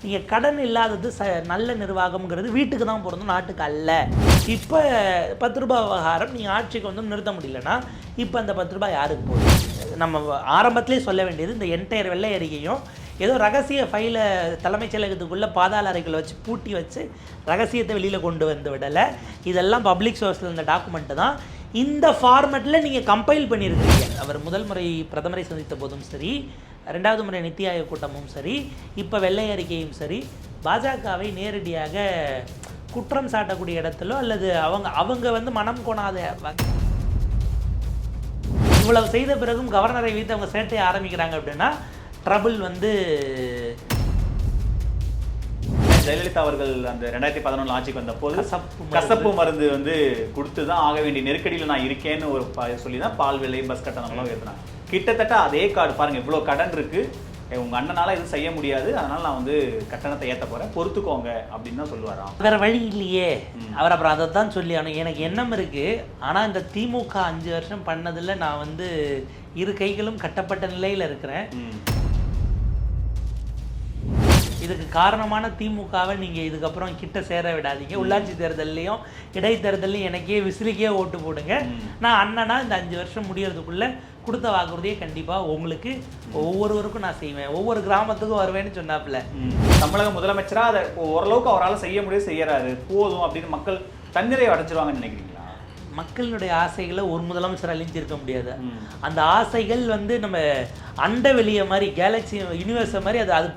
நீங்கள் கடன் இல்லாதது நல்ல நிர்வாகம்ங்கிறது வீட்டுக்கு தான் பொருந்தும், நாட்டுக்கு அல்ல. இப்போ 10 ரூபாய் விவகாரம் நீங்கள் ஆட்சிக்கு வந்து நிறுத்த முடியலன்னா இப்போ அந்த 10 ரூபாய் யாருக்கு போகுது? நம்ம ஆரம்பத்திலே சொல்ல வேண்டியது, இந்த என்டையர் வெள்ளை அறிக்கையும் ஏதோ ரகசிய ஃபைலை தலைமைச் செயலகத்துக்குள்ளே பாதாள அறைகளை வச்சு பூட்டி வச்சு ரகசியத்தை வெளியில் கொண்டு வந்து விடலை. இதெல்லாம் பப்ளிக் சோர்ஸில் இருந்த டாக்குமெண்ட்டு தான். இந்த ஃபார்மெட்டில் நீங்கள் கம்பைல் பண்ணியிருக்கீங்க. அவர் முதல் முறை பிரதமரை சந்தித்த போதும் சரி, 2வது முறை நித்தி ஆயோக் கூட்டமும் சரி, இப்போ வெள்ளை அறிக்கையும் சரி, பாஜகவை நேரடியாக குற்றம் சாட்டக்கூடிய இடத்திலோ அல்லது அவங்க வந்து மனம் கோணாத இவ்வளவு செய்த பிறகும் கவர்னரை வைத்து அவங்க சேட்டையை ஆரம்பிக்கிறாங்க அப்படின்னா ட்ரபிள் வந்து ஜெயலலிதா அவர்கள் அந்த 2011 ஆட்சிக்கு வந்த போது கசப்பு மருந்து வந்து கொடுத்து தான் ஆக வேண்டிய நெருக்கடியில் நான் இருக்கேன்னு ஒரு சொல்லி தான் பால் விலை, பஸ் கட்டணம்லாம் உயர்த்தினாங்க. கிட்டத்தட்ட அதே கார்டு பாருங்க, இவ்வளோ கடன் இருக்கு, உங்க அண்ணனால எதுவும் செய்ய முடியாது, அதனால நான் வந்து கட்டணத்தை ஏற்ற போறேன், பொறுத்துக்கோங்க அப்படின்னு தான் சொல்லுவாராம். வேற வழி இல்லையே அவர். அப்புறம் அதை தான் சொல்லி எனக்கு எண்ணம் இருக்கு. ஆனால் இந்த திமுக 5 வருஷம் பண்ணதில் நான் வந்து இரு கைகளும் கட்டப்பட்ட நிலையில் இருக்கிறேன். இதுக்கு காரணமான திமுகவை நீங்கள் இதுக்கப்புறம் கிட்ட சேர விடாதீங்க. உள்ளாட்சி தேர்தல்லையும் இடைத்தேர்தலையும் எனக்கே விசிறிக்கே ஓட்டு போடுங்க. நான் அண்ணனா இந்த 5 வருஷம் முடியறதுக்குள்ளே கொடுத்த வாக்குறுதியை கண்டிப்பாக உங்களுக்கு ஒவ்வொருவருக்கும் நான் செய்வேன், ஒவ்வொரு கிராமத்துக்கும் வருவேன்னு சொன்னாப்புல. தமிழக முதலமைச்சராக அதை ஓரளவுக்கு அவரால் செய்ய முடியும், செய்யறாரு, போதும் அப்படின்னு மக்கள் தன்னிறை அடைஞ்சிருவாங்கன்னு நினைக்கிறீங்களா? மக்களுடைய ஆசைகளை ஒரு முதலமைச்சர் அழிஞ்சிருக்க முடியாது. அந்த ஆசைகள் வந்து நம்ம அண்ட வெளியே மாதிரி, கேலக்சி யூனிவர்ஸை மாதிரி அது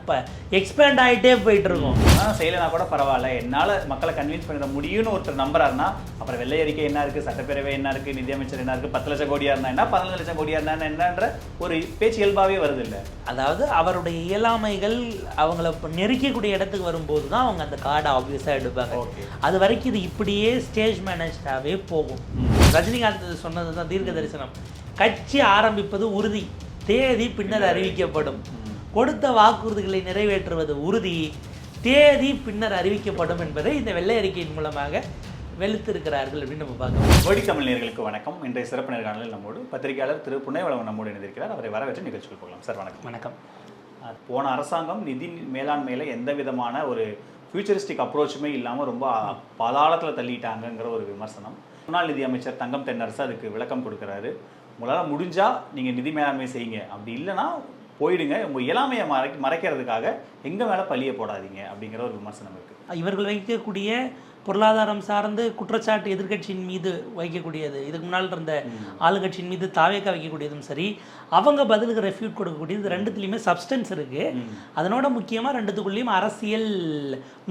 எக்ஸ்பேண்ட் ஆகிட்டே போயிட்டு இருக்கும். செய்யலைனா கூட பரவாயில்ல, என்னால் மக்களை கன்வின்ஸ் பண்ணிட முடியும்னு ஒருத்தர் நம்புறாருன்னா அப்புறம் வெள்ளை அறிக்கை என்ன இருக்குது, சட்டப்பேரவை என்ன இருக்குது, நிதியமைச்சர் என்ன இருக்குது, 10 லட்சம் கோடியாக இருந்தா என்ன, 15 லட்சம் கோடியாக இருந்தா என்னன்ற ஒரு பேச்சு இயல்பாகவே வருது இல்லை. அதாவது அவருடைய இயலாமைகள் அவங்கள நெருக்கக்கூடிய இடத்துக்கு வரும்போது தான் அவங்க அந்த கார்டை ஆப்வியஸாக எடுப்பாங்க. அது வரைக்கும் இது இப்படியே ஸ்டேஜ் மேனேஜாகவே போகும். ரஜினிகாந்த் சொன்னது தான் தீர்க்க தரிசனம். கட்சி ஆரம்பிப்பது உறுதி, தேதி பின்னர் அறிவிக்கப்படும். கொடுத்த வாக்குறுதிகளை நிறைவேற்றுவது உறுதி, தேதி பின்னர் அறிவிக்கப்படும் என்பதை இந்த வெள்ளை அறிக்கையின் மூலமாக வெளுத்திருக்கிறார்கள் அப்படின்னு நம்ம பார்க்கலாம். கோடி தமிழ் நேயர்களுக்கு வணக்கம். இன்றைய சிறப்பு நேர்காணலில் நம்மோடு பத்திரிகையாளர் திரு புன்னைவளவன் நம்மோடு இணைந்திருக்கிறார். அவரை வரவேற்று நிகழ்ச்சிக்கு போகலாம். சார் வணக்கம். வணக்கம். போன அரசாங்கம் நிதி மேலாண்மையில் எந்த விதமான ஒரு ஃபியூச்சரிஸ்டிக் அப்ரோச்சுமே இல்லாமல் ரொம்ப பாதாளத்தில் தள்ளிட்டாங்கங்கிற ஒரு விமர்சனம். முன்னாள் நிதி அமைச்சர் தங்கம் தென்னரசு அதுக்கு விளக்கம் கொடுக்குறாரு. உங்களால் முடிஞ்சால் நீங்கள் நிதி மேலாண்மை செய்யுங்க, அப்படி இல்லைன்னா போயிடுங்க, உங்கள் இயலாமையை மறைக்கிறதுக்காக எங்கள் மேலே பழிய போடாதீங்க அப்படிங்கிற ஒரு விமர்சனம் இருக்குது. இவர்கள் வைக்கக்கூடிய பொருளாதாரம் சார்ந்து குற்றச்சாட்டு எதிர்கட்சியின் மீது வைக்கக்கூடியது, இதுக்கு முன்னால் இருந்த ஆளுங்கட்சியின் மீது தாவேக்கா வைக்கக்கூடியதும் சரி, அவங்க பதிலுக்கு ரெஃப்யூட் கொடுக்கக்கூடியது, ரெண்டுத்துலேயுமே சப்ஸ்டன்ஸ் இருக்குது. அதனோட முக்கியமாக ரெண்டுத்துக்குள்ளேயும் அரசியல்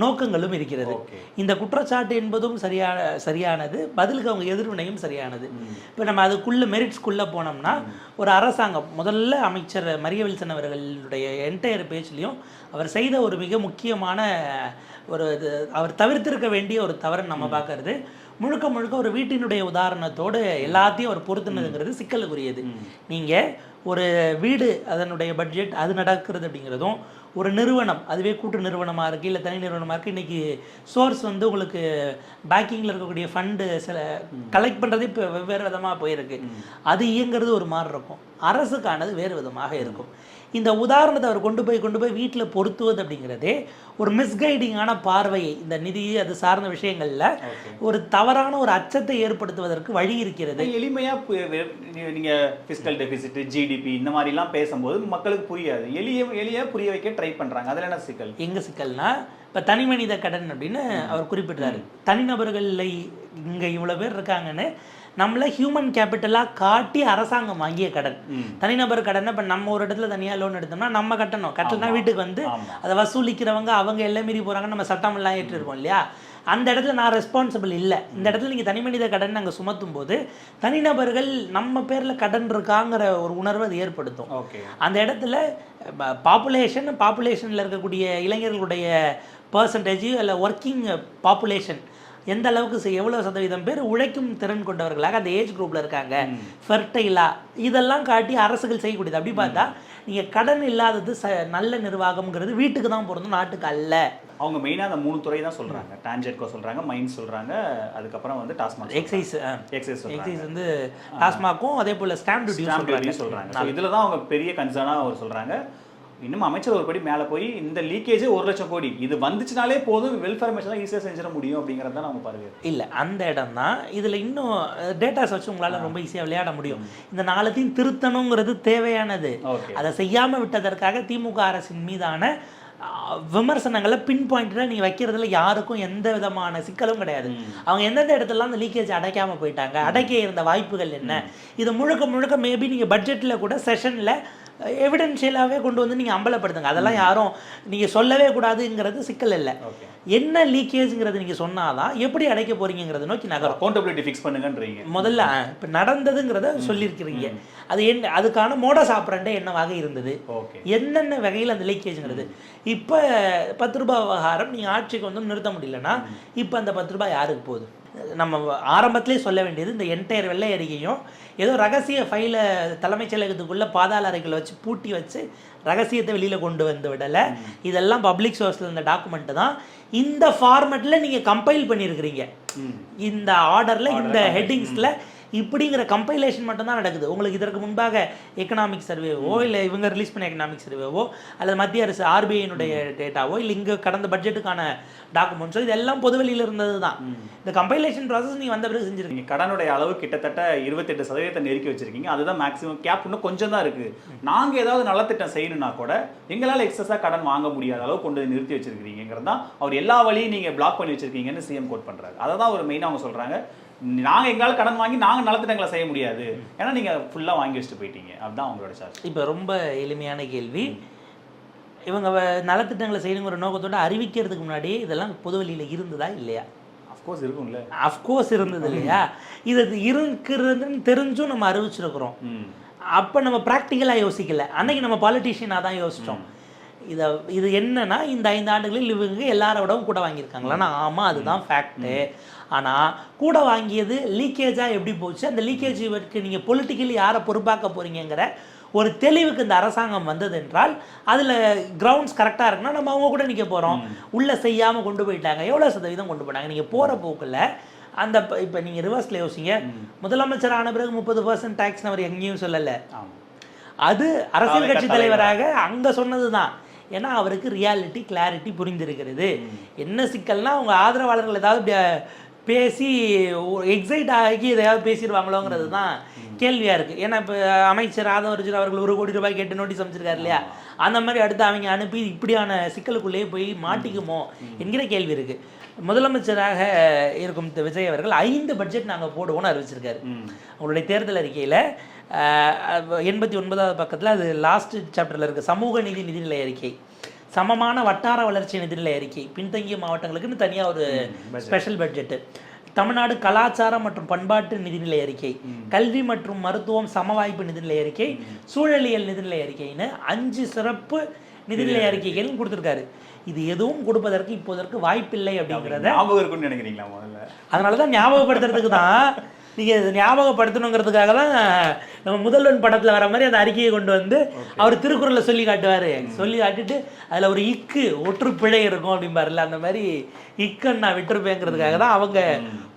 நோக்கங்களும் இருக்கிறது. இந்த குற்றச்சாட்டு என்பதும் சரியானது, பதிலுக்கு அவங்க எதிர்வினையும் சரியானது. இப்போ நம்ம அதுக்குள்ளே மெரிட்ஸ்குள்ளே போனோம்னா, ஒரு அரசாங்கம் முதல்ல அமைச்சர் மரிய வில்சன் அவர்களுடைய என்டையர் பேச்சுலையும் அவர் செய்த ஒரு மிக முக்கியமான ஒரு அவர் தவிர்த்திருக்க வேண்டிய ஒரு தவறுன்னு நம்ம பார்க்கறது, முழுக்க முழுக்க ஒரு வீட்டினுடைய உதாரணத்தோடு எல்லாத்தையும் அவர் பொருத்துனதுங்கிறது சிக்கலுக்குரியது. நீங்கள் ஒரு வீடு, அதனுடைய பட்ஜெட் அது நடக்கிறது அப்படிங்கிறதும், ஒரு நிறுவனம் அதுவே கூட்டு நிறுவனமாக இருக்குது இல்லை தனி நிறுவனமாக இருக்குது, இன்றைக்கி சோர்ஸ் வந்து உங்களுக்கு பேக்கிங்கில் இருக்கக்கூடிய ஃபண்டு சில கலெக்ட் பண்ணுறதே இப்போ வெவ்வேறு விதமாக போயிருக்கு. அது இயங்கிறது ஒரு மாதிரி இருக்கும், அரசுக்கானது வேறு விதமாக இருக்கும். இந்த உதாரணத்தை அவர் கொண்டு போய் வீட்டில் பொருத்துவது அப்படிங்கிறதே ஒரு மிஸ்கைடிங்கான பார்வையை, இந்த நிதி அது சார்ந்த விஷயங்களில் ஒரு தவறான ஒரு அச்சத்தை ஏற்படுத்துவதற்கு வழி இருக்கிறது. எளிமையாக நீங்கள் ஃபிஸ்கல் டெபிசிட், ஜிடிபி இந்த மாதிரிலாம் பேசும்போது மக்களுக்கு புரியாது, எளியாக புரிய வைக்க ட்ரை பண்ணுறாங்க. அதில் என்ன சிக்கல்? எங்கே சிக்கல்னா, இப்போ தனி மனித கடன் அப்படின்னு அவர் குறிப்பிட்டாரு. தனிநபர்களில் இங்கே இவ்வளோ பேர் இருக்காங்கன்னு நம்மளை ஹியூமன் கேபிட்டலாக காட்டி அரசாங்கம் வாங்கிய கடன். தனிநபர் கடன் இப்போ நம்ம ஒரு இடத்துல தனியாக லோன் எடுத்தோம்னா நம்ம கட்டலைன்னா வீட்டுக்கு வந்து அதை வசூலிக்கிறவங்க அவங்க எல்லாம் மீறி போகிறாங்க, நம்ம சட்டமெல்லாம் ஏற்றிருக்கோம் இல்லையா. அந்த இடத்துல நான் ரெஸ்பான்சிபிள் இல்லை. இந்த இடத்துல நீங்கள் தனி மனித கடன் நாங்கள் சுமத்தும் போது தனிநபர்கள் நம்ம பேரில் கடன் இருக்காங்கிற ஒரு உணர்வை அது ஏற்படுத்தும். அந்த இடத்துல பாப்புலேஷனில் இருக்கக்கூடிய இளைஞர்களுடைய பர்சன்டேஜ் இல்லை ஒர்க்கிங் பாப்புலேஷன் எந்த அளவுக்கு எவ்வளோ சதவீதம் பேர் உழைக்கும் திறன் கொண்டவர்களாக அந்த ஏஜ் குரூப்பில் இருக்காங்க, ஃபெர்டைலா, இதெல்லாம் காட்டி அரசுகள் செய்யக்கூடியது. அப்படி பார்த்தா நீங்கள் கடன் இல்லாதது நல்ல நிர்வாகம்ங்கிறது வீட்டுக்கு தான் பொருந்தும், நாட்டுக்கு அல்ல. அவங்க மெயினாக அந்த 3 துறை தான் சொல்கிறாங்க. டான்ஜெட்கோ சொல்கிறாங்க, மைன்ஸ் சொல்கிறாங்க, அதுக்கப்புறம் வந்து டாஸ்மாக், எக்ஸைஸ் வந்து டாஸ்மாக்கும் அதே போல் ஸ்டாம்ப் டியூட்டி சொல்கிறாங்க. இதில் தான் அவங்க பெரிய கன்சர்னாக அவர் சொல்கிறாங்க. இன்னும் அமைச்சர் ஒரு படி மேலே போய் இந்த லீக்கேஜ் 1 லட்சம் கோடி இது வந்துச்சுனாலே போதும், வெல்ஃபேர் மெஷர்லாம் ஈஸியாக செஞ்சிட முடியும் அப்படிங்கிறது தான் நம்ம பாருங்க. இல்லை, அந்த இடம் தான் இதில் இன்னும் டேட்டாஸ் வச்சு உங்களால் ரொம்ப ஈஸியாக விளையாட முடியும். இந்த நாளத்தையும் திருத்தணுங்கிறது தேவையானது. அதை செய்யாமல் விட்டதற்காக திமுக அரசின் மீதான விமர்சனங்களை பின் பாயிண்ட்ல நீங்க வைக்கிறதுல யாருக்கும் எந்த விதமான சிக்கலும் கிடையாது. அவங்க எந்தெந்த இடத்துலலாம் அந்த லீக்கேஜ் அடைக்காம போயிட்டாங்க, அடைக்க இருந்த வாய்ப்புகள் என்ன, இது முழுக்க முழுக்க மேபி நீங்க பட்ஜெட்ல கூட செஷன்ல எவிடென்ஷியலாகவே கொண்டு வந்து நீங்கள் அம்பலப்படுத்துங்க. அதெல்லாம் யாரும் நீங்கள் சொல்லவே கூடாதுங்கிறது சிக்கல் இல்லை. என்ன லீக்கேஜ்ங்கிறது நீங்கள் சொன்னாதான் எப்படி அடைக்க போறீங்கிறத நோக்கி நகரும். அக்கௌண்டபிலிட்டி ஃபிக்ஸ் பண்ணுங்கன்றீங்க. முதல்ல இப்போ நடந்ததுங்கிறத சொல்லியிருக்கிறீங்க. அது என்ன, அதுக்கான மோடஸ் ஆப்ரண்டே என்னவாக இருந்தது, என்னென்ன வகையில் அந்த லீக்கேஜ்ங்கிறது. இப்போ 10 ரூபாய் விவகாரம் நீங்கள் ஆட்சிக்கு வந்து நிறுத்த முடியலன்னா இப்போ அந்த 10 ரூபாய் யாருக்கு போகுது? நம்ம ஆரம்பத்திலே சொல்ல வேண்டியது, இந்த என்டையர் வெள்ளை அறிக்கையும் ஏதோ ரகசிய ஃபைலை தலைமைச் செயலகத்துக்குள்ளே பாதாள அறைகளை வச்சு பூட்டி வச்சு ரகசியத்தை வெளியில் கொண்டு வந்து விடலை. இதெல்லாம் பப்ளிக் சோர்ஸில் இருந்த டாக்குமெண்ட்டு தான் இந்த ஃபார்மெட்டில் நீங்கள் கம்பைல் பண்ணியிருக்கிறீங்க. இந்த ஆர்டரில் இந்த ஹெட்டிங்ஸில் இப்படிங்கிற கம்பைலேஷன் மட்டும்தான் நடக்குது. உங்களுக்கு இதற்கு முன்பாக எக்கனாமிக் சர்வேவோ இல்லை இவங்க ரிலீஸ் பண்ண எக்கனாமிக் சர்வேவோ அல்லது மத்திய அரசு ஆர்பிஐனுடைய டேட்டாவோ இல்லை இங்கே கடந்த பட்ஜெட்டுக்கான டாக்குமெண்ட்ஸோ இதெல்லாம் பொதுவெளியில் இருந்தது தான். இந்த கம்பைலேஷன் ப்ராசஸ் நீங்கள் வந்த பிறகு செஞ்சுருக்கீங்க. கடனுடைய அளவு கிட்டத்தட்ட 28% நெருக்கி வச்சிருக்கீங்க. அதுதான் மேக்ஸிமம். கேப் இன்னும் கொஞ்சம் தான் இருக்குது. நாங்கள் ஏதாவது நல்ல திட்டம் செய்யணும்னா கூட எங்களால் எக்ஸஸாக கடன் வாங்க முடியாத அளவு கொண்டு நிறுத்தி வச்சிருக்கிறீங்கிறது தான் அவர் எல்லா வழியும் நீங்கள் பிளாக் பண்ணி வச்சிருக்கீங்கன்னு சிஎம் கோட் பண்ணுறாரு. அதை தான் ஒரு மெயினாக அவங்க சொல்கிறாங்க. நாங்கள் எங்களால் கடன் வாங்கி நாங்கள் நலத்திட்டங்களை செய்ய முடியாது, ஏன்னா நீங்கள் ஃபுல்லாக வாங்கி வச்சுட்டு போயிட்டீங்க. அதுதான் அவங்களோட சார்ஜ். இப்போ ரொம்ப எளிமையான கேள்வி, இவங்க நலத்திட்டங்களை செய்யணுங்கிற நோக்கத்தோடு அறிவிக்கிறதுக்கு முன்னாடி இதெல்லாம் பொதுவெளியில் இருந்ததா இல்லையா? அஃப்கோர்ஸ் இருக்கும்ல. அஃப்கோர்ஸ் இருந்தது இல்லையா? இது இருக்கிறதுன்னு தெரிஞ்சும் நம்ம அறிவிச்சிருக்கிறோம். அப்போ நம்ம ப்ராக்டிக்கலாக யோசிக்கல, அன்னைக்கு நம்ம பாலிட்டிஷியனாக தான் யோசித்தோம். இது என்னன்னா, இந்த 5 ஆண்டுகளில் இவங்க எல்லாரோடவும் கூட வாங்கியிருக்காங்களான்னா ஆமாம், அதுதான் ஃபேக்ட்டு. ஆனால் கூட வாங்கியது லீக்கேஜாக எப்படி போச்சு, அந்த லீக்கேஜுக்கு நீங்கள் பொலிட்டிக்கலி யாரை பொறுப்பாக்க போகிறீங்கிற ஒரு தெளிவுக்கு இந்த அரசாங்கம் வந்தது என்றால் அதில் கிரவுண்ட்ஸ் கரெக்டாக இருக்குன்னா நம்ம அவங்க கூட நிற்க போகிறோம். உள்ளே செய்யாமல் கொண்டு போயிட்டாங்க, எவ்வளோ சதவீதம் கொண்டு போயிட்டாங்க. நீங்கள் போகிற போக்கில் அந்த இப்போ நீங்கள் ரிவர்ஸில் யோசிங்க, முதலமைச்சர் ஆன பிறகு 30% டேக்ஸ் அவர் எங்கேயும் சொல்லலை. அது அரசியல் கட்சி தலைவராக அங்கே சொன்னது தான். ஏன்னா அவருக்கு ரியாலிட்டி கிளாரிட்டி புரிந்திருக்கிறது. என்ன சிக்கல்னா அவங்க ஆதரவாளர்கள் ஏதாவது பேசி எக்ஸைட் ஆகி எதையாவது பேசிடுவாங்களோங்கிறது தான் கேள்வியாக இருக்குது. ஏன்னா இப்போ அமைச்சர் ஆதவர்ஜன் அவர்கள் 1 கோடி ரூபாய் கேட்டு நோட்டீஸ் அமைச்சிருக்காரு இல்லையா, அந்த மாதிரி அடுத்து அவங்க அனுப்பி இப்படியான சிக்கலுக்குள்ளேயே போய் மாட்டிக்குமோ என்கிற கேள்வி இருக்குது. முதலமைச்சராக இருக்கும் விஜய் அவர்கள் 5 பட்ஜெட் நாங்கள் போடுவோம்னு அறிவிச்சிருக்காரு. அவங்களுடைய தேர்தல் அறிக்கையில் 89வது பக்கத்தில் அது லாஸ்ட் சாப்டரில் இருக்குது. சமூக நிதிநிலை அறிக்கை, சமமான வட்டார வளர்ச்சி நிதிநிலை அறிக்கை, பின்தங்கிய மாவட்டங்களுக்குன்னு தனியாக ஒரு ஸ்பெஷல் பட்ஜெட்டு, தமிழ்நாடு கலாச்சாரம் மற்றும் பண்பாட்டு நிதிநிலை அறிக்கை, கல்வி மற்றும் மருத்துவம் சமவாய்ப்பு நிதிநிலை அறிக்கை, சூழலியல் நிதிநிலை அறிக்கைன்னு 5 சிறப்பு நிதிநிலை அறிக்கைகள் கொடுத்துருக்காரு. இது எதுவும் கொடுப்பதற்கு இப்போதற்கு வாய்ப்பில்லை அப்படிங்கிறத ஞாபகம் இருக்குன்னு நினைக்கிறீங்களா? முதல்ல அதனால தான் ஞாபகப்படுத்துறதுக்கு தான் நீங்கள் இதை ஞாபகப்படுத்தணுங்கிறதுக்காக தான் நம்ம முதல்வன் படத்தில் வர மாதிரி அந்த அறிக்கையை கொண்டு வந்து அவர் திருக்குறளில் சொல்லி காட்டுவார். சொல்லி காட்டிட்டு அதில் ஒரு ஒற்றுப்பிழை இருக்கும் அப்படிம்பாருல, அந்த மாதிரி இக்கன் நான் விட்டுருப்பேங்கிறதுக்காக தான் அவங்க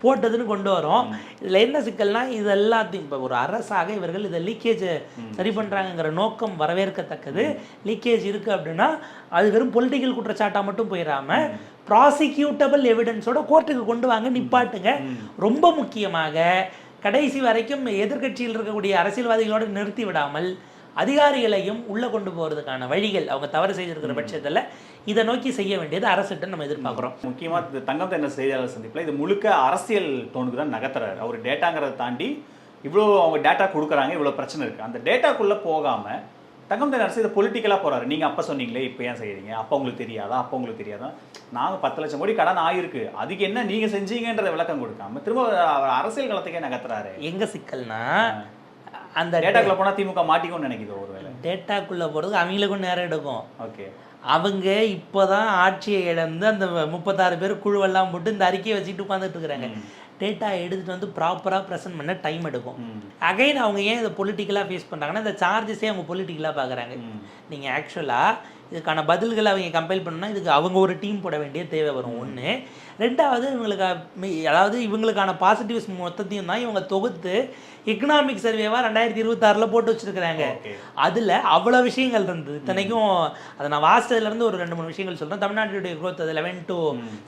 போட்டதுன்னு கொண்டு வரோம். இதில் என்ன சிக்கல்னா, இது எல்லாத்தையும் இப்போ ஒரு அரசாக இவர்கள் இதை லீக்கேஜை சரி பண்ணுறாங்கிற நோக்கம் வரவேற்கத்தக்கது. லீக்கேஜ் இருக்குது அப்படின்னா அது வெறும் பொலிட்டிக்கல் குற்றச்சாட்டாக மட்டும் போயிடாமல் ப்ராசிக்யூட்டபிள் எவிடன்ஸோட கோர்ட்டுக்கு கொண்டு வாங்க, நிப்பாட்டுங்க. ரொம்ப முக்கியமாக கடைசி வரைக்கும் எதிர்கட்சியில் இருக்கக்கூடிய அரசியல்வாதிகளோடு நிறுத்தி விடாமல் அதிகாரிகளையும் உள்ளே கொண்டு போகிறதுக்கான வழிகள் அவங்க தவறு செய்திருக்கிற பட்சத்தில் இதை நோக்கி செய்ய வேண்டியது அரசிட்ட நம்ம எதிர்பார்க்குறோம். முக்கியமாக தங்கம் தென்னர் செய்தியாளர் சந்திப்பில் இது முழுக்க அரசியல் டோனுக்கு தான் நகர்த்துறாரு. அவர் டேட்டாங்கிறத தாண்டி இவ்வளோ அவங்க டேட்டா கொடுக்குறாங்க, இவ்வளோ பிரச்சனை இருக்குது, அந்த டேட்டாக்குள்ளே போகாமல் தங்கம் தென்னரசு இதை பொலிட்டிக்கலாக போகிறாரு. நீங்கள் அப்போ சொன்னீங்களே, இப்போ ஏன் செய்கிறீங்க, அப்போ உங்களுக்கு தெரியாதா, அப்போ உங்களுக்கு தெரியாதா, நாங்கள் 10 லட்சம் கோடி கடன் ஆகிருக்கு, அதுக்கு என்ன நீங்கள் செஞ்சீங்கன்றத விளக்கம் கொடுக்காம திரும்ப அரசியல் களத்துக்கே நகர்த்துறாரு. எங்கே சிக்கல்னா, அந்த டேட்டாக்குள்ளே போனால் திமுக மாட்டிக்கும்னு நினைக்குது. ஒருவேளை டேட்டாக்குள்ளே போகிறதுக்கு அவங்களுக்கும் நேரம் எடுக்கும். ஓகே, அவங்க இப்போ தான் ஆட்சியை இழந்து அந்த 36 பேர் குழுவெல்லாம் போட்டு இந்த அறிக்கையை வச்சுட்டு உட்காந்துட்டு இருக்கிறாங்க. டேட்டா எடுத்துகிட்டு வந்து ப்ராப்பராக ப்ரெசென்ட் பண்ண டைம் எடுக்கும். அகைன் அவங்க ஏன் இதை பொலிட்டிக்கலாக ஃபேஸ் பண்ணுறாங்கன்னா, இந்த சார்ஜஸே அவங்க பொலிட்டிக்கலாக பார்க்குறாங்க. நீங்கள் ஆக்சுவலாக இதுக்கான பதில்களை அவங்க கம்பைல் பண்ணணும்னா இதுக்கு அவங்க ஒரு டீம் போட வேண்டிய தேவை வரும் ஒன்று. ரெண்டாவது இவங்களுக்கு அதாவது இவங்களுக்கான பாசிட்டிவ்ஸ் மொத்தத்தையும் தான் இவங்க தொகுத்து எக்கனாமிக் சர்வேவாக 2026 போட்டு வச்சுருக்கிறாங்க. அதில் அவ்வளோ விஷயங்கள் இருந்தது. இத்தனைக்கும் அதை நான் வாசித்ததுலேருந்து ஒரு 2-3 விஷயங்கள் சொல்கிறேன். தமிழ்நாட்டுடைய growth அது 11 to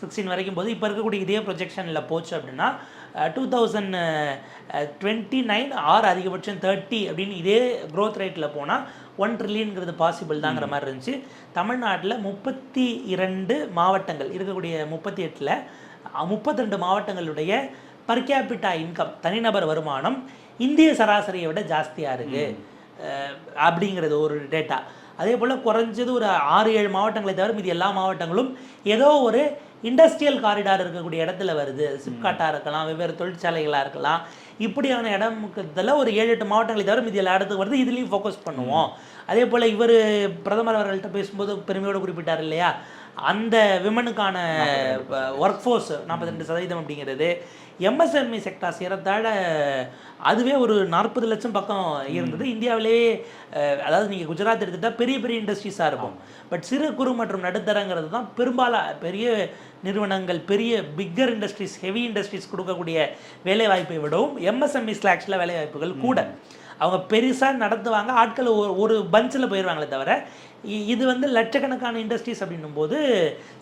16 வரைக்கும் போது இப்போ இருக்கக்கூடிய இதே ப்ரொஜெக்ஷனில் போச்சு அப்படின்னா 2029 ஆர் அதிகபட்சம் 30 அப்படின்னு இதே growth ரேட்டில் போனால் 1 ட்ரில்லியன்கிறது பாசிபிள் தாங்கிற மாதிரி இருந்துச்சு. தமிழ்நாட்டில் 32 மாவட்டங்கள் இருக்கக்கூடிய 38ல் 32 மாவட்டங்களுடைய பர் கேபிட்டா இன்கம் தனிநபர் வருமானம் இந்திய சராசரியை விட ஜாஸ்தியாக இருக்குது அப்படிங்கிறது ஒரு டேட்டா. அதே போல் குறைஞ்சது ஒரு 6-7 மாவட்டங்களை தவிர மீதி எல்லா மாவட்டங்களும் ஏதோ ஒரு இண்டஸ்ட்ரியல் காரிடார் இருக்கக்கூடிய இடத்துல வருது. சிப்காட்டாக இருக்கலாம், வெவ்வேறு தொழிற்சாலைகளாக இருக்கலாம். இப்படியான இடத்துல ஒரு 7-8 மாவட்டங்களை தவிர மீதி எல்லா இடத்துக்கு வருது. இதுலேயும் ஃபோக்கஸ் பண்ணுவோம். அதே போல் இவர் பிரதமர் அவர்கள்ட்ட பேசும்போது பெருமையோடு குறிப்பிட்டார் இல்லையா, அந்த விமனுக்கான ஒர்க் ஃபோர்ஸ் 42% அப்படிங்கிறது எம்எஸ்எம்இ செக்டார்ஸ் ஏறத்தாழ அதுவே ஒரு 40 லட்சம் பக்கம் இருந்தது இந்தியாவிலேயே. அதாவது நீங்கள் குஜராத் எடுத்துகிட்டால் பெரிய பெரிய இண்டஸ்ட்ரீஸாக இருக்கும். பட் சிறு குறு மற்றும் நடுத்தரங்கிறது தான் பெரிய நிறுவனங்கள், பெரிய பிக்கர் இண்டஸ்ட்ரீஸ், ஹெவி இண்டஸ்ட்ரீஸ் கொடுக்கக்கூடிய வேலைவாய்ப்பை விடவும் எம்எஸ்எம்இ ஸ்லாக்ஸில் வேலைவாய்ப்புகள் கூட. அவங்க பெருசாக நடத்துவாங்க, ஆட்கள் ஒரு பஞ்சில் போயிடுவாங்களே தவிர இது வந்து லட்சக்கணக்கான இண்டஸ்ட்ரீஸ் அப்படின்னும் போது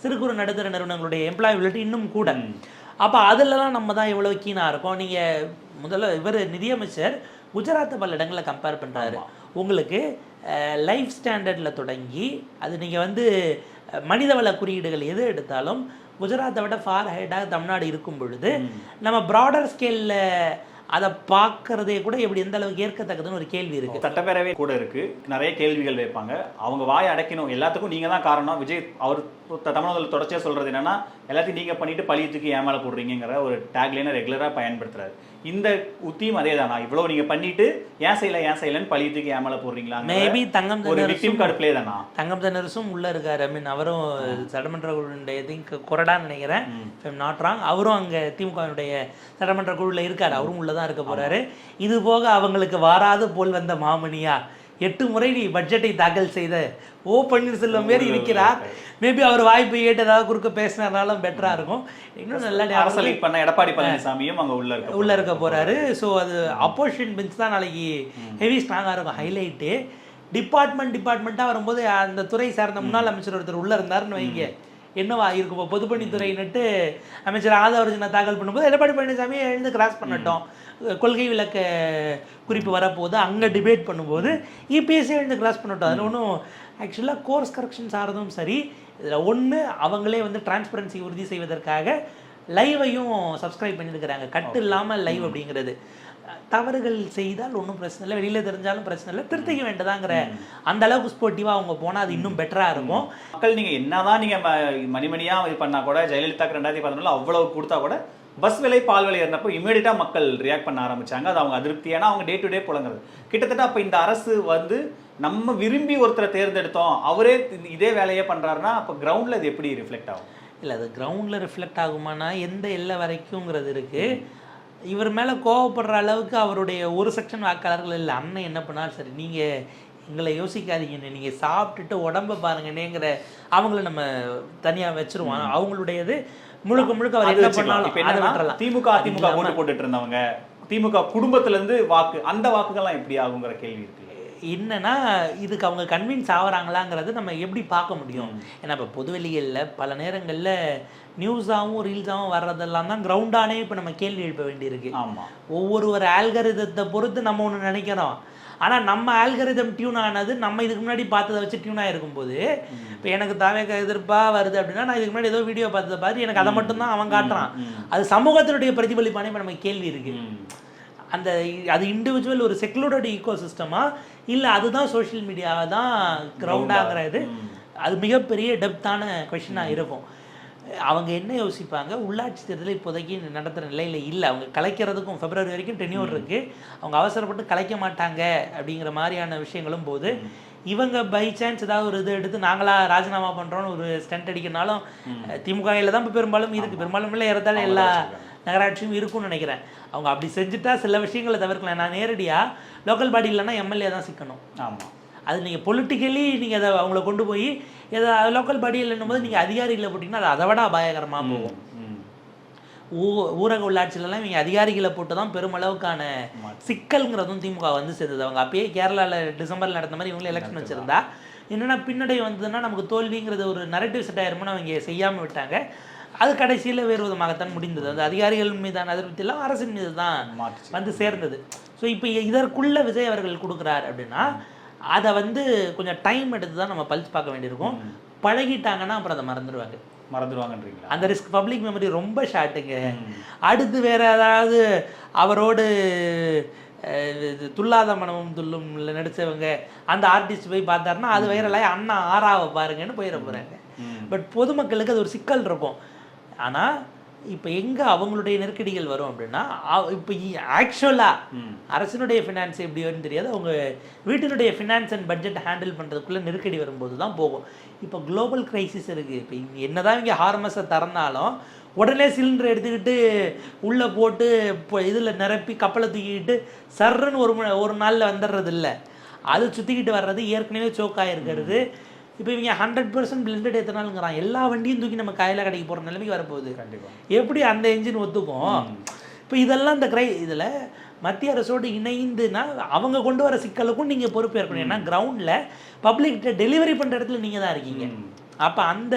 சிறு குறு நடுத்தர நிறுவனங்களுடைய எம்ப்ளாயபிலிட்டி இன்னும் கூட. அப்போ அதிலலாம் நம்ம தான் எவ்வளோ கீனாக இருக்கோம். நீங்கள் முதல்ல இவர் நிதியமைச்சர் குஜராத்தை பல இடங்களில் கம்பேர் பண்ணுறாரு. உங்களுக்கு லைஃப் ஸ்டாண்டர்டில் தொடங்கி அது நீங்கள் வந்து மனிதவள குறியீடுகள் எது எடுத்தாலும் குஜராத்தை விட ஃபார் ஹெட்டாக தமிழ்நாடு இருக்கும் பொழுது நம்ம ப்ராடர் ஸ்கேலில் அதை பார்க்கறதே கூட எப்படி எந்த அளவுக்கு ஏற்கத்தக்கதுன்னு ஒரு கேள்வி இருக்குது. சட்டப்பேரவை கூட இருக்குது, நிறைய கேள்விகள் வைப்பாங்க. அவங்க வாயை அடைக்கணும், எல்லாத்துக்கும் நீங்கள் தான் காரணம். விஜய் அவர் தமிழ்நாட்டில் தொடர்ச்சியாக சொல்கிறது என்னென்னா எல்லாத்தையும் நீங்கள் பண்ணிவிட்டு பழியத்துக்கு ஏமால போடுறீங்கிற ஒரு டேக்லைனை ரெகுலராக பயன்படுத்துறாரு. இந்த உத்தியும் அதே தானா? இவ்வளோ நீங்கள் பண்ணிட்டு ஏன் செய்யலன்னு பழியத்துக்கு ஏமால போடுறீங்களா? மேபி தங்கம் ஒரு விக்டிம் கார்டு பிளே தானா? தங்கம் தென்னரசும் உள்ளே இருக்கார். ஐ மீன் அவரும் சட்டமன்ற குழுடைய திங்க் கொறடான்னு நினைக்கிறேன், நாட் ராங். அவரும் அங்கே திமுகவுடைய சட்டமன்ற குழுவில் இருக்கார், அவரும் உள்ளே தான் இருக்க போகிறாரு. இது போக அவங்களுக்கு வாராது போல் வந்த மாமணியா 8 முறை நீ பட்ஜெட்டை தாக்கல் செய்த ஓ பன்னீர்செல்வம் மாரி இருக்கிறார். மேபி அவர் வாய்ப்பு ஏற்று ஏதாவது குறுக்க பேசினாலும் பெட்டராக இருக்கும். இன்னும் நல்லா அரசியல் பண்ண எடப்பாடி பழனிசாமியும் அங்கே உள்ள இருக்க போகிறாரு. ஸோ அது அப்போசிஷன் பெஞ்ச் தான் நாளைக்கு ஹெவி ஸ்ட்ராங்காக இருக்கும். ஹைலைட்டு டிபார்ட்மெண்ட்டாக வரும்போது அந்த துறை சார்ந்த முன்னாள் அமைச்சர் ஒருத்தர் உள்ளே இருந்தாருன்னு வைங்க, என்னவா இருக்கும். இப்போ பொதுப்பணித்துறையினட்டு அமைச்சர் ஆதவர்ஜனை தாக்கல் பண்ணும்போது எடப்பாடி பழனிசாமி எழுந்து கிராஸ் பண்ணட்டும், கொள்கை விளக்க குறிப்பு வரப்போது அங்கே டிபேட் பண்ணும்போது இபிஎஸ்சி எழுந்து கிராஸ் பண்ணட்டும். அதில் ஒன்றும் ஆக்சுவலாக கோர்ஸ் கரெக்ஷன் சார்ந்தும் சரி. இதில் ஒன்று அவங்களே வந்து டிரான்ஸ்பரன்சி உறுதி செய்வதற்காக லைவையும் சப்ஸ்கிரைப் பண்ணியிருக்கிறாங்க. கட்டு இல்லாமல் லைவ் அப்படிங்கிறது. தவறுகள் செய்தால் ஒன்றும் பிரச்சனை இல்லை, வெளியில் தெரிஞ்சாலும் பிரச்சனை இல்லை, திருத்திக்க வேண்டியதாங்கிற அந்த அளவுக்கு ஸ்போர்ட்டிவாக அவங்க போனால் அது இன்னும் பெட்டராக இருக்கும். மக்கள் நீங்கள் என்னதான் நீங்கள் மணிமணியாக இது பண்ணால் கூட, ஜெயலலிதாக்கு 2014 அவ்வளோ கொடுத்தா கூட பஸ் விலை பால் விலை ஏறினப்போ இமீடியட்டாக மக்கள் ரியாக்ட் பண்ண ஆரம்பிச்சாங்க. அது அவங்க அதிருப்தி, ஏன்னா அவங்க டே டு டே புலங்குறது. கிட்டத்தட்ட அப்போ இந்த அரசு வந்து நம்ம விரும்பி ஒருத்தரை தேர்ந்தெடுத்தோம், அவரே இதே வேலையே பண்ணுறாருன்னா அப்போ கிரவுண்டில் இது எப்படி ரிஃப்ளெக்ட் ஆகும்? இல்லை, அது கிரவுண்டில் ரிஃப்ளெக்ட் ஆகுமானா எந்த எல்லை வரைக்குங்கிறது இருக்குது. இவர் மேலே கோவப்படுற அளவுக்கு அவருடைய ஒரு செக்ஷன் வாக்காளர்கள் இல்லை. அண்ணன் என்ன பண்ணாலும் சரி, நீங்கள் எங்களை யோசிக்காதீங்கன்னு, நீங்கள் சாப்பிட்டுட்டு உடம்ப பாருங்கன்னேங்கிற அவங்கள நம்ம தனியாக வச்சுருவோம். அவங்களுடையது முழுக்க அவர் என்ன பண்ணாலும். திமுக ஓட்டு போட்டுட்டு இருந்தவங்க, திமுக குடும்பத்திலேருந்து வாக்கு, அந்த வாக்குகள்லாம் எப்படி ஆகுங்கிற கேள்வி இருக்கு. என்னன்னா இதுக்கு அவங்க கன்வின்ஸ் ஆகிறாங்களாங்கிறது நம்ம எப்படி பார்க்க முடியும்? ஏன்னா இப்போ பொதுவெளிகளில் பல நேரங்களில் நியூஸாகவும் ரீல்ஸாகவும் வர்றதெல்லாம் தான் கிரவுண்டானே இப்போ நம்ம கேள்வி எழுப்ப வேண்டியிருக்கு. ஆமாம், ஒவ்வொரு ஆல்கரிதத்தை பொறுத்து நம்ம ஒன்று நினைக்கிறோம். ஆனால் நம்ம ஆல்கரிதம் டியூன் ஆனது நம்ம இதுக்கு முன்னாடி பார்த்ததை வச்சு டியூன் ஆகிருக்கும்போது, இப்போ எனக்கு தாவேக எதிர்ப்பாக வருது அப்படின்னா நான் இதுக்கு முன்னாடி ஏதோ வீடியோ பார்த்ததை பார்த்து எனக்கு அதை மட்டும்தான் அவன் காட்டுறான். அது சமூகத்தினுடைய பிரதிபலிப்பானே இப்போ நமக்கு கேள்வி இருக்குது. அந்த அது இண்டிவிஜுவல் ஒரு செக்குலர்ட் ஈகோ சிஸ்டமா இல்லை அதுதான் சோஷியல் மீடியாவை தான் கிரவுண்டாகிறது? அது மிகப்பெரிய டெப்த்தான கொஷினாக இருக்கும். அவங்க என்ன யோசிப்பாங்க, உள்ளாட்சி தேர்தலை இப்போதைக்கு நடத்துகிற நிலையில் இல்லை, அவங்க கலைக்கிறதுக்கும் February வரைக்கும் டென்யூர் இருக்குது, அவங்க அவசரப்பட்டு கலைக்க மாட்டாங்க அப்படிங்கிற மாதிரியான விஷயங்களும் போது இவங்க பை சான்ஸ் ஏதாவது ஒரு இது எடுத்து நாங்களாக ராஜினாமா பண்ணுறோன்னு ஒரு ஸ்டண்ட் அடிக்கிறனாலும் திமுகவில் தான் இப்போ பெரும்பாலும் இருக்குது. பெரும்பாலும் இல்லை, ஏறத்தாலும் எல்லா நகராட்சியும் இருக்கும்னு நினைக்கிறேன். அவங்க அப்படி செஞ்சுட்டா சில விஷயங்களை தவிர்க்கலாம். நான் நேரடியாக லோக்கல் பாடி இல்லைன்னா எம்எல்ஏ தான் சிக்கணும். ஆமாம், அது நீங்கள் பொலிட்டிக்கலி நீங்கள் அதை அவங்கள கொண்டு போய் எதை லோக்கல் பாடியில் என்னும்போது நீங்கள் அதிகாரிகளை போட்டிங்கன்னா அது அதை விட அபாயகரமாக போகும். ஊரக உள்ளாட்சியிலலாம் இவங்க அதிகாரிகளை போட்டு தான் பெருமளவுக்கான சிக்கல்ங்கிறதும் திமுக வந்து சேர்ந்தது. அவங்க அப்பயே கேரளாவில் டிசம்பரில் நடந்த மாதிரி இவங்களும் எலெக்ஷன் வச்சுருந்தா என்னென்னா பின்னடை வந்ததுன்னா நமக்கு தோல்விங்கிறது ஒரு நரேட்டிவ் செட் ஆயிருமோன்னு அவங்க செய்யாமல் விட்டாங்க. அது கடைசியில் வேறு விதமாகத்தான் முடிந்தது. அந்த அதிகாரிகள் மீதான அதிருப்தியெல்லாம் அரசின் மீது தான் வந்து சேர்ந்தது. ஸோ இப்போ இதற்குள்ள விஜய் அவர்கள் கொடுக்குறாரு அப்படின்னா அதை வந்து கொஞ்சம் டைம் எடுத்து தான் நம்ம பல்ஸ் பார்க்க வேண்டியிருக்கும். பழகிட்டாங்கன்னா அப்புறம் அதை மறந்துடுவாங்கன்றீங்களா? அந்த ரிஸ்க் பப்ளிக் மெமரி ரொம்ப ஷார்ட்டுங்க. அடுத்து வேற ஏதாவது அவரோடு துல்லாத மனமும் துல்லும் நடித்தவங்க அந்த ஆர்டிஸ்ட் போய் பார்த்தாருன்னா அது வைரலாகி அண்ணா ஆறாவை பாருங்கன்னு போயிட போகிறாங்க. பட் பொதுமக்களுக்கு அது ஒரு சிக்கல் இருக்கும். ஆனால் இப்போ எங்கே அவங்களுடைய நெருக்கடிகள் வரும் அப்படின்னா இப்போ ஆக்சுவலாக அரசினுடைய ஃபினான்ஸ் எப்படி வரும்னு தெரியாது. அவங்க வீட்டினுடைய ஃபினான்ஸ் அண்ட் பட்ஜெட் ஹேண்டில் பண்ணுறதுக்குள்ளே நெருக்கடி வரும்போது தான் போகும். இப்போ குளோபல் க்ரைசிஸ் இருக்குது. இப்போ என்ன தான் இங்கே ஹார்மஸை திறந்தாலும் உடனே சிலிண்டர் எடுத்துக்கிட்டு உள்ளே போட்டு இப்போ இதில் நிரப்பி கப்பலை தூக்கிக்கிட்டு சர்ன்னு ஒரு நாளில் வந்துடுறது இல்லை. அது சுற்றிக்கிட்டு வர்றது ஏற்கனவே சோக்காக இருக்கிறது. இப்போ இவங்க 100% பிளெண்டட் எத்தனாலுங்கிறான். எல்லா வண்டியும் தூக்கி நம்ம காயில கடைக்கு போகிற நிலைமைக்கு வரப்போகுது. எப்படி அந்த என்ஜின் ஒத்துக்கும்? இப்போ இதெல்லாம் இந்த இதில் மத்திய அரசோடு இணைந்துன்னா அவங்க கொண்டு வர சிக்கலுக்கும் நீங்கள் பொறுப்பேற்கணும். ஏன்னா கிரவுண்டில் பப்ளிக்கிட்ட டெலிவரி பண்ணுற இடத்துல நீங்கள் தான் இருக்கீங்க. அப்போ அந்த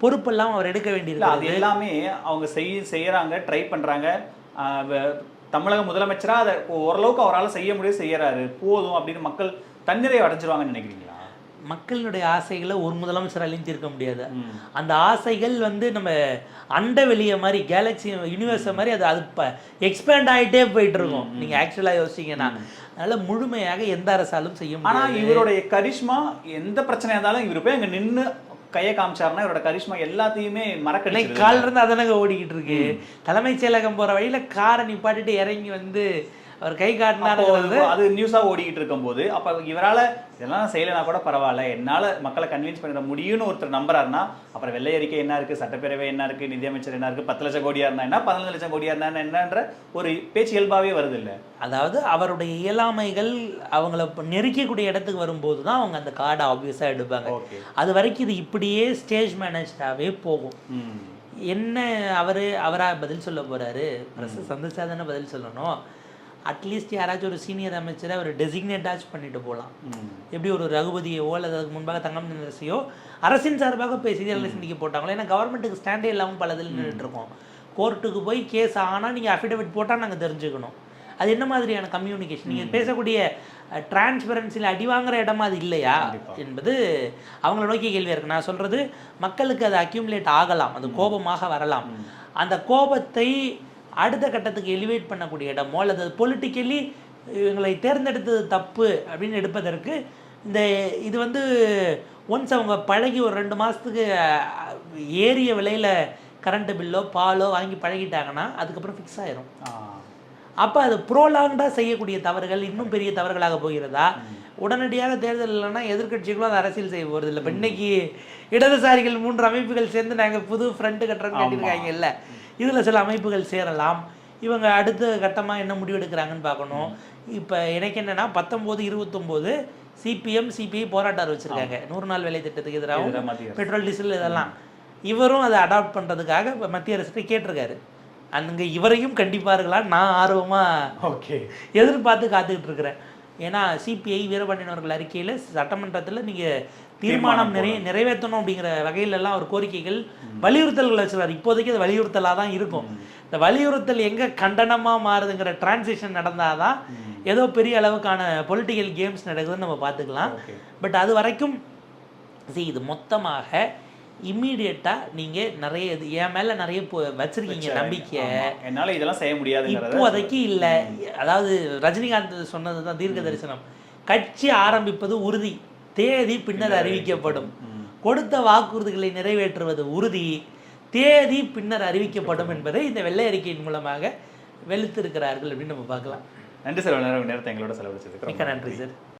பொறுப்பெல்லாம் அவர் எடுக்க வேண்டியது. அது எல்லாமே அவங்க செய்யறாங்க, ட்ரை பண்ணுறாங்க. தமிழக முதலமைச்சராக அதை ஓரளவுக்கு அவரால் செய்ய முடியும், செய்யறாரு, போதும் அப்படின்னு மக்கள் தன்னிறைவு அடைஞ்சிருவாங்கன்னு நினைக்கிறீங்களா? மக்களினுடைய ஆசைகளை ஒரு முதலமைச்சராலையும் தீர்க்க முடியாது. அந்த ஆசைகள் வந்து நம்ம அண்ட வெளிய மாதிரி கேலக்ஸி யூனிவர்ஸை மாதிரி அது எக்ஸ்பேண்ட் ஆகிட்டே போயிட்டு இருக்கும் நீங்கள் ஆக்சுவலாக யோசிச்சிங்கன்னா. அதனால் முழுமையாக எந்த அரசாலும் செய்ய முடியும். ஆனால் இவருடைய கரிஷ்மா எந்த பிரச்சனையாக இருந்தாலும் இவர் போய் அங்கே நின்று கையை காமிச்சாருன்னா இவரோட கரிஷ்மா எல்லாத்தையுமே மறக்கலை. காலில் இருந்து அதனாங்க ஓடிக்கிட்டு இருக்கு. தலைமைச் செயலகம் போகிற வழியில் காரை நிப்பாட்டிட்டு இறங்கி வந்து அவர் கை காட்டினாரு. அது நியூஸாக ஓடிக்கிட்டு இருக்கும் போது அப்போ இவரால் இதெல்லாம் செய்யலைனா கூட பரவாயில்ல, என்னால் மக்களை கன்வின்ஸ் பண்ணிட முடியும்னு ஒருத்தர் நம்புறாருன்னா அப்புறம் வெள்ளை அறிக்கை என்ன இருக்குது, சட்டப்பேரவை என்ன இருக்குது, நிதியமைச்சர் என்ன இருக்குது, 10 லட்சம் கோடியாக இருந்தா என்ன, 15 லட்சம் கோடியாக இருந்தா என்னன்ற ஒரு பேச்சு இயல்பாகவே வருது இல்லை? அதாவது அவருடைய இயலாமைகள் அவங்கள நெருக்கக்கூடிய இடத்துக்கு வரும்போது தான் அவங்க அந்த கார்டை ஆப்வியஸாக எடுப்பாங்க. அது வரைக்கும் இது இப்படியே ஸ்டேஜ் மேனேஜ்டாகவே போகும். என்ன அவராக பதில் சொல்ல போகிறாரு, ப்ரெஸ் சந்திச்சா தானே பதில் சொல்லணும். அட்லீஸ்ட் யாராச்சும் ஒரு சீனியர் அமைச்சரை அவர் டெசிக்னேட்டாச்சும் பண்ணிட்டு போகலாம். எப்படி ஒரு ரகுபதியோ அல்லது அதுக்கு முன்பாக தங்கம் தென்னரசையோ அரசின் சார்பாக போய் செய்தியாளர்களை சந்திக்க போட்டாங்களோ. ஏன்னா கவர்மெண்ட்டுக்கு ஸ்டாண்டே இல்லாமல் பல இதில் நின்றுட்டுருக்கோம். கோர்ட்டுக்கு போய் கேஸ் ஆனால் நீங்கள் அஃபிடவிட் போட்டால் நாங்கள் தெரிஞ்சுக்கணும் அது என்ன மாதிரியான கம்யூனிகேஷன், நீங்கள் பேசக்கூடிய டிரான்ஸ்பரன்சியில் அடி வாங்குற இடமா அது இல்லையா என்பது அவங்கள நோக்கிய கேள்வியாக இருக்குது. நான் சொல்கிறது மக்களுக்கு அது அக்யூமுலேட் ஆகலாம், அது கோபமாக வரலாம். அந்த கோபத்தை அடுத்த கட்டத்துக்கு எலிவேட் பண்ணக்கூடிய இடமோ அல்லது பொலிட்டிக்கலி இவங்களை தேர்ந்தெடுத்தது தப்பு அப்படின்னு எடுப்பதற்கு இது வந்து ஒன்ஸ் அவங்க பழகி ஒரு 2 மாதத்துக்கு ஏறிய விலையில் கரண்ட்டு பில்லோ பாலோ வாங்கி பழகிட்டாங்கன்னா அதுக்கப்புறம் ஃபிக்ஸ் ஆயிரும். அப்போ அது ப்ரோலாங்டாக செய்யக்கூடிய தவறுகள் இன்னும் பெரிய தவறுகளாக போகிறதா? உடனடியாக தேர்தல் இல்லைன்னா எதிர்கட்சிகளும் அதை அரசியல் செய்ய போகிறது இல்லை. இப்போ இன்னைக்கு இடதுசாரிகள் 3 அமைப்புகள் சேர்ந்து நாங்கள் புது ஃப்ரண்ட் கட்டுறோன்னு கேட்டிருக்காங்க இல்லை. இதில் சில அமைப்புகள் சேரலாம். இவங்க அடுத்த கட்டமாக என்ன முடிவு எடுக்கிறாங்கன்னு பார்க்கணும். இப்போ எனக்கு என்னென்னா 19-29 சிபிஎம் சிபிஐ போராட்டம் அறிவிச்சிருக்காங்க 100 நாள் வேலை திட்டத்துக்கு எதிராகவும் பெட்ரோல் டீசல் இதெல்லாம். இவரும் அதை அடாப்ட் பண்ணுறதுக்காக இப்போ மத்திய அரசு கேட்டிருக்காரு. அங்கே இவரையும் கண்டிப்பார்களான்னு நான் ஆர்வமாக எதிர்பார்த்து காத்துக்கிட்டு இருக்கிறேன். ஏன்னா சிபிஐ வீரபாண்டியன் அவர்கள் அறிக்கையில் சட்டமன்றத்தில் நீங்கள் தீர்மானம் நிறைவேற்றணும் அப்படிங்கிற வகையிலெல்லாம் ஒரு கோரிக்கைகள் வலியுறுத்தல்கள் வச்சுருவார். இப்போதைக்கு அது வலியுறுத்தலாக தான் இருக்கும். இந்த வலியுறுத்தல் எங்கே கண்டனமாக மாறுதுங்கிற டிரான்சிஷன் நடந்தால் தான் ஏதோ பெரிய அளவுக்கான பொலிட்டிக்கல் கேம்ஸ் நடக்குதுன்னு நம்ம பார்த்துக்கலாம். பட் அது வரைக்கும் இது மொத்தமாக இம்மீடியட்டாக நீங்கள் நிறைய என் மேலே நிறைய வச்சுருக்கீங்க நம்பிக்கை, என்னால் இதெல்லாம் செய்ய முடியாது இப்போதைக்கு இல்லை. அதாவது ரஜினிகாந்த் சொன்னது தான் தீர்க்க தரிசனம். கட்சி ஆரம்பிப்பது உறுதி, தேதி பின்னர் அறிவிக்கப்படும். கொடுத்த வாக்குறுதிகளை நிறைவேற்றுவது உறுதி, தேதி பின்னர் அறிவிக்கப்படும் என்பதை இந்த வெள்ளை அறிக்கையின் மூலமாக வெளுத்திருக்கிறார்கள் அப்படின்னு நம்ம பார்க்கலாம். நன்றி சார், நேரத்தை எங்களோட செலவழிச்சதுக்கு மிக்க நன்றி சார்.